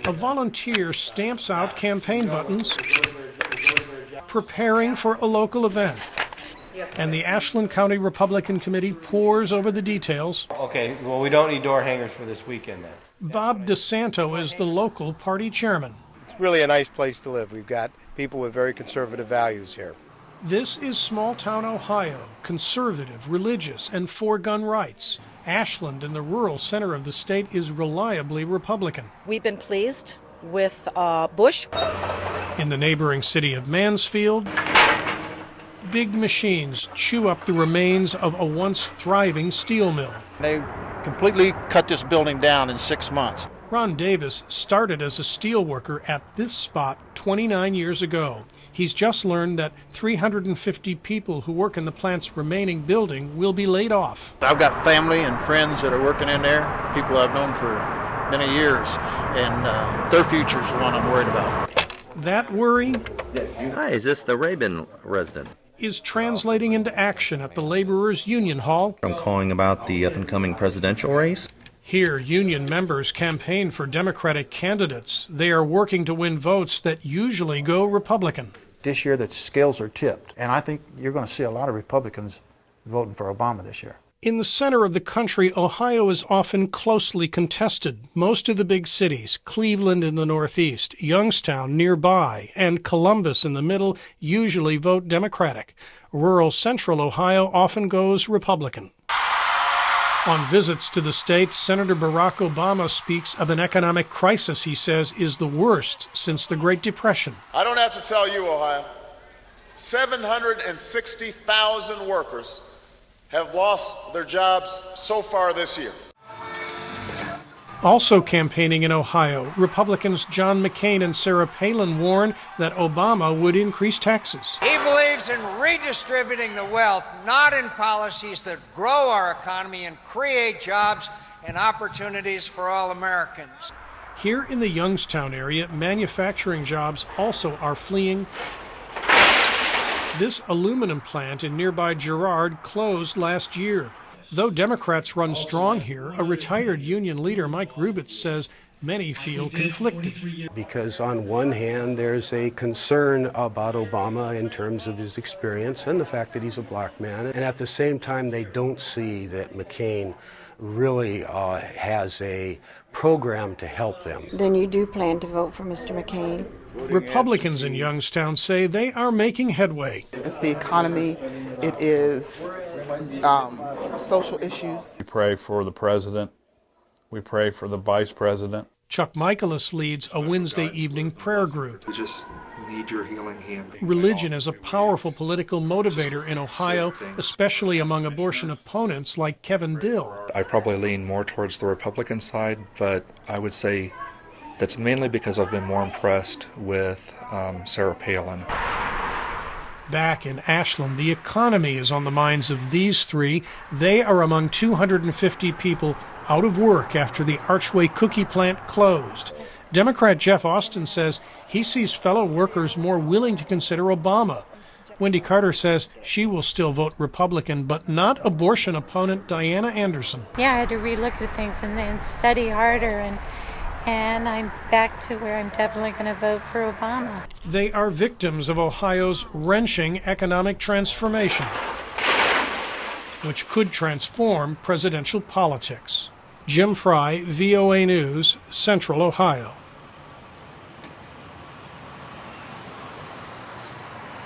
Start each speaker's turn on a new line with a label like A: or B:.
A: A volunteer stamps out campaign buttons, preparing for a local event. And the Ashland County Republican Committee pores over the details.
B: Okay, well, we don't need door hangers for this weekend then.
A: Bob DeSanto is the local party chairman.
C: It's really a nice place to live. We've got people with very conservative values here.
A: This is small-town Ohio, conservative, religious, and for gun rights. Ashland, in the rural center of the state, is reliably Republican.
D: We've been pleased with Bush.
A: In the neighboring city of Mansfield, big machines chew up the remains of a once thriving steel mill.
E: They completely cut this building down in 6 months.
A: Ron Davis started as a steel worker at this spot 29 years ago. He's just learned that 350 people who work in the plant's remaining building will be laid off.
E: I've got family and friends that are working in there, people I've known for many years, and their future's the one I'm worried about.
A: That worry
F: Hi, is this the Rabin residence?
A: is translating into action at the Laborers Union Hall.
F: I'm calling about the up-and-coming presidential race.
A: Here, union members campaign for Democratic candidates. They are working to win votes that usually go Republican.
G: This year the scales are tipped, and I think you're going to see a lot of Republicans voting for Obama this year.
A: In the center of the country, Ohio is often closely contested. Most of the big cities, Cleveland in the northeast, Youngstown nearby, and Columbus in the middle, usually vote Democratic. Rural central Ohio often goes Republican. On visits to the state, Senator Barack Obama speaks of an economic crisis he says is the worst since the Great Depression.
H: I don't have to tell you, Ohio, 760,000 workers have lost their jobs so far this year.
A: Also campaigning in Ohio, Republicans John McCain and Sarah Palin warn that Obama would increase taxes.
I: He believes in redistributing the wealth, not in policies that grow our economy and create jobs and opportunities for all Americans.
A: Here in the Youngstown area, manufacturing jobs also are fleeing. This aluminum plant in nearby Girard closed last year. Though Democrats run strong here, a retired union leader, Mike Rubitz, says many feel conflicted.
J: Because on one hand, there's a concern about Obama in terms of his experience and the fact that he's a black man. And at the same time, they don't see that McCain really has a program to help them.
K: Then you do plan to vote for Mr. McCain?
A: Republicans in Youngstown say they are making headway.
L: It's the economy. It is social issues.
M: We pray for the president. We pray for the vice president.
A: Chuck Michaelis leads a Wednesday evening prayer group.
N: We just need your healing hand.
A: Religion is a powerful political motivator in Ohio, especially among abortion opponents like Kevin Dill.
N: I probably lean more towards the Republican side, but I would say that's mainly because I've been more impressed with Sarah Palin.
A: Back in Ashland, the economy is on the minds of these three. They are among 250 people out of work after the Archway cookie plant closed. Democrat Jeff Austin says he sees fellow workers more willing to consider Obama. Wendy Carter says she will still vote Republican, but not abortion opponent Diana Anderson.
O: Yeah, I had to relook at things and then study harder, and I'm back to where I'm definitely going to vote for Obama.
A: They are victims of Ohio's wrenching economic transformation, which could transform presidential politics. Jim Fry, VOA News, Central Ohio.